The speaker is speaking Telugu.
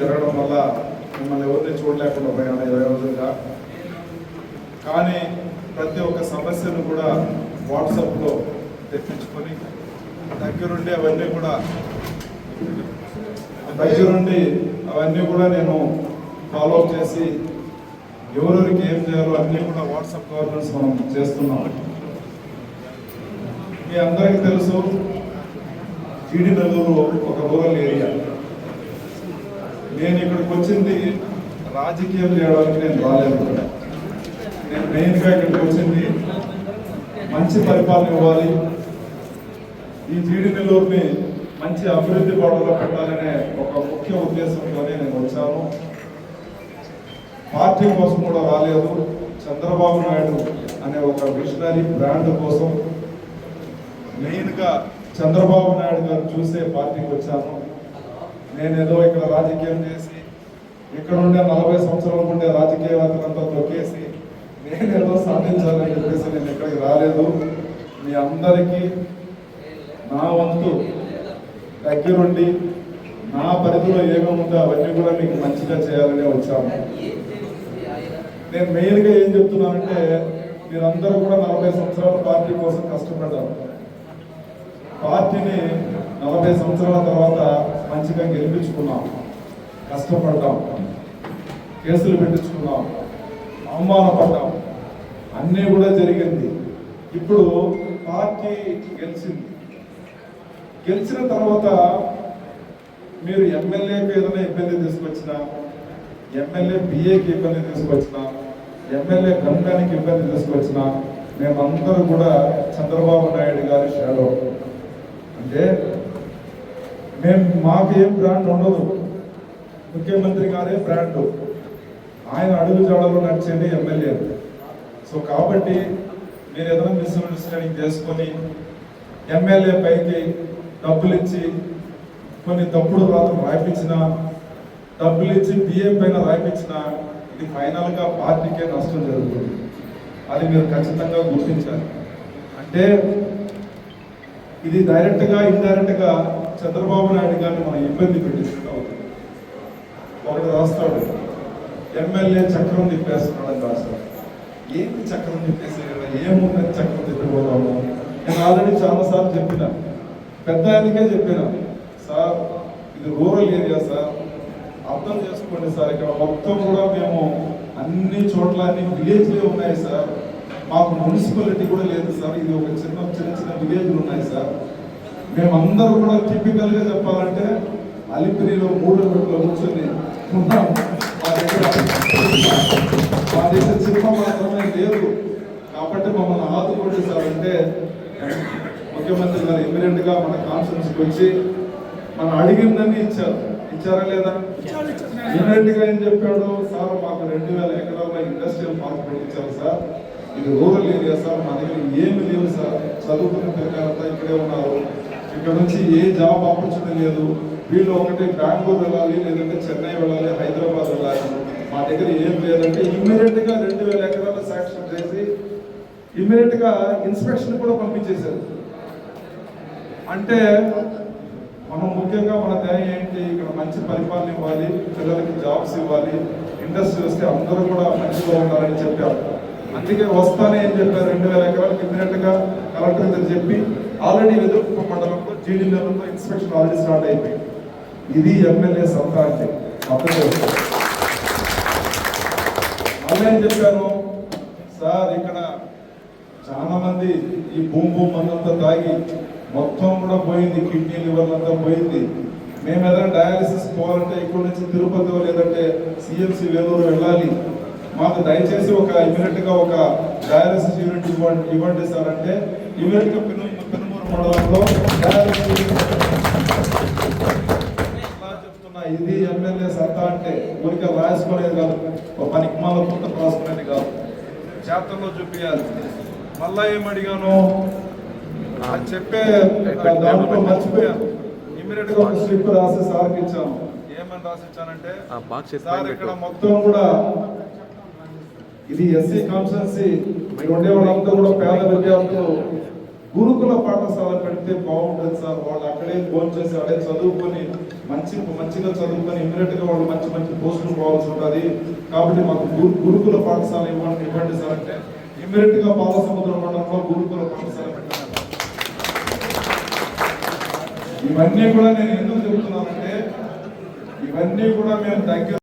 జరగడం వల్ల మిమ్మల్ని ఎవరిని చూడలేకుండా పోయాను 20 రోజులుగా. కానీ ప్రతి ఒక్క సమస్యను కూడా వాట్సాప్లో తెప్పించుకొని దగ్గరుండి అవన్నీ కూడా నేను ఫాలోఅప్ చేసి ఎవరెవరికి ఏం చేయాలో అన్నీ కూడా వాట్సాప్ గవర్నెన్స్ మనం చేస్తున్నాం. మీ అందరికీ తెలుసు, జీడి నెల్లూరు ఒక రూరల్ ఏరియా. నేను ఇక్కడికి వచ్చింది రాజకీయం చేయడానికి నేను రాలేదు. నేను మెయిన్గా ఇక్కడికి వచ్చింది మంచి పరిపాలన ఇవ్వాలి, ఈ జీడి నెల్లూరుని మంచి అభివృద్ధి బాటలో పెట్టాలనే ఒక ముఖ్య ఉద్దేశంతోనే నేను వచ్చాను. పార్టీ కోసం కూడా రాలేదు, చంద్రబాబు నాయుడు అనే ఒక విజనరీ బ్రాండ్ కోసం మెయిన్గా చంద్రబాబు నాయుడు గారు చూసే పార్టీకి వచ్చాను. నేనేదో ఇక్కడ రాజకీయం చేసి ఇక్కడ ఉండే 40 సంవత్సరాల ఉండే రాజకీయవేత్తలంతా తొక్కేసి నేనేదో సాధించాలని చెప్పేసి నేను ఇక్కడికి రాలేదు. మీ అందరికీ నా వంతు దగ్గరుండి నా పరిధిలో ఏమేముందో అవన్నీ కూడా మీకు మంచిగా చేయాలనే వచ్చాను. నేను మెయిన్గా ఏం చెప్తున్నానంటే, మీరందరూ కూడా 40 సంవత్సరాల పార్టీ కోసం కష్టపడ్డారు. పార్టీని 40 సంవత్సరాల తర్వాత మంచిగా గెలిపించుకున్నాం, కష్టపడ్డాం, కేసులు పెట్టించుకున్నాం, అవమానపడ్డాం, అన్నీ కూడా జరిగింది. ఇప్పుడు పార్టీ గెలిచిన తర్వాత మీరు ఎమ్మెల్యేకి ఏదైనా ఇబ్బంది తీసుకొచ్చినా, ఎమ్మెల్యే బిఏకి ఇబ్బంది తీసుకొచ్చినా, ఎమ్మెల్యే గంగానికి ఇబ్బంది తీసుకొచ్చినా మేమందరూ కూడా చంద్రబాబు నాయుడు గారి షాడో. అంటే మాకు ఏం బ్రాండ్ ఉండదు, ముఖ్యమంత్రి గారే బ్రాండ్, ఆయన అడుగు జాడలో నడిచేది ఎమ్మెల్యే. సో కాబట్టి మీరు ఏదైనా మిస్అండర్స్టాండింగ్ చేసుకొని ఎమ్మెల్యే పైకి డబ్బులు ఇచ్చి కొన్ని తప్పుడు రాతలు రాయిపించిన, డబ్బులు ఇచ్చి బిఏ పైన రాయిపించిన, ఇది ఫైనల్గా పార్టీకే నష్టం జరుగుతుంది. అది మీరు ఖచ్చితంగా గుర్తించాలి. అంటే ఇది డైరెక్ట్గా ఇండైరెక్ట్గా చంద్రబాబు నాయుడు గారిని మనం ఇబ్బంది పెట్టిస్తూ అవుతుంది. ఒకటి రాస్తాడు, ఎమ్మెల్యే చక్రం తిప్పేస్తున్నాడని రాస్తాడు. ఏంటి చక్రం తిప్పేసే, ఏముందని చక్రం తిప్పిపోతాము? నేను ఆల్రెడీ చాలాసార్లు చెప్పిన, పెద్ద ఆయనకే చెప్పిన, సార్ ఇది రూరల్ ఏరియా సార్, అర్థం చేసుకోండి సార్, ఇక్కడ మొత్తం కూడా మేము అన్ని చోట్ల అన్ని విలేజ్లే ఉన్నాయి సార్, మాకు మున్సిపాలిటీ కూడా లేదు సార్, ఇది ఒక చిన్న చిన్న విలేజ్లు ఉన్నాయి సార్. మేమందరూ కూడా టిపికల్గా చెప్పాలంటే అలిపిరిలో 3 రోడ్లో కూర్చొని ఉన్నాం. మా దగ్గర చిన్న మాత్రమే లేదు కాబట్టి మమ్మల్ని ఆదుకోండి సార్ అంటే ముఖ్యమంత్రి గారు ఇమ్మీడియట్గా మన కాన్ఫరెన్స్కి వచ్చి మనం అడిగిందని ఇచ్చారా లేదా? ఇమ్మీడియట్గా ఏం చెప్పాడు, సార్ మాకు 2000 ఎకరాల ఇండస్ట్రియల్ పార్క్ పెట్టించారు సార్, ఇది రూరల్ ఏరియా సార్, మా దగ్గర ఏమి లేవు సార్, చదువుకున్న పిల్లలంతా ఇక్కడే ఉన్నారు, ఇక్కడ నుంచి ఏ జాబ్ ఆపర్చునిటీ లేదు, వీళ్ళు ఒకటి బెంగళూరు వెళ్ళాలి, లేదంటే చెన్నై వెళ్ళాలి, హైదరాబాద్ వెళ్ళాలి, మా దగ్గర ఏం లేదంటే ఇమ్మీడియట్గా 2000 ఎకరాల శాంక్షన్ చేసి ఇమ్మీడియట్గా ఇన్స్పెక్షన్ కూడా పంపించేశారు. అంటే మనం ముఖ్యంగా మన ధ్యేయం ఏంటి, ఇక్కడ మంచి పరిపాలన ఇవ్వాలి, పిల్లలకి జాబ్స్ ఇవ్వాలి, ఇండస్ట్రీ వస్తే అందరూ కూడా మంచిగా ఉండాలని చెప్పారు. అందుకే వస్తానే ఏం చెప్పారు, 2000 ఎకరాలకు ఇమ్మీడియట్గా కలెక్టర్ దగ్గర చెప్పి ఆల్రెడీ వెదురుకుప్ప మండలంలో జీడి నెల్లూరులో ఇన్స్పెక్షన్ ఆల్రెడీ స్టార్ట్ అయిపోయింది. ఇది ఎమ్మెల్యే సత్తా అంటే అర్థం చేస్తారు. మళ్ళీ ఏం చెప్పాను, సార్ ఇక్కడ చాలా మంది ఈ భూమి మందంతా తాగి మొత్తం కూడా పోయింది, కిడ్నీ లివర్ అంతా పోయింది, మేము ఏదైనా డయాలిసిస్ పోవాలంటే ఇక్కడ నుంచి తిరుపతి లేదంటే సిఎంసి వేలూరు వెళ్ళాలి, మాకు దయచేసి ఒక ఇమీడియట్గా ఒక డయాలిసిస్ యూనిట్ ఇవ్వండి సార్ అంటే ఇమీడియట్గా పెనుమూరు మండలంలో డయాలిసిస్ చెప్తున్నా. ఇది ఎమ్మెల్యే సత్తా అంటే ఊరికే రాసుకునేది కాదు, ఒక పనికి మాల పుట్ట రాసుకునేది కాదు, చేతల్లో చూపించాలి. మళ్ళా ఏమడిగాను అది చెప్పే దాంట్లో మర్చిపోయాను, ఇమీడియట్ గా ఒక స్లిప్ రాసి సార్కి ఇచ్చాను. ఏమని రాసి ఇచ్చానంటే, సార్ ఇక్కడ మొత్తం కూడా ఇది ఎస్సీ కాన్స్టిట్యున్సీ, ఇక్కడ ఉండే వాళ్ళంతా కూడా పేద విద్యార్థులు గురుకుల పాఠశాల పెడితే బాగుంటుంది సార్. వాళ్ళు అక్కడే ఫోన్ చేసి అక్కడే చదువుకొని మంచిగా చదువుకొని ఇమ్మీడియట్ గా వాళ్ళు మంచి మంచి పోస్టులు పోవాల్సి ఉంటుంది. కాబట్టి మాకు గురుకుల పాఠశాల ఇవ్వండి సార్ అంటే ఇమ్మీడియట్ గా పాలసముద్రం మండలంలో గురుకుల పాఠశాల పెట్టారు. ఇవన్నీ కూడా నేను ఎందుకు చెబుతున్నానంటే ఇవన్నీ కూడా మేము దగ్గర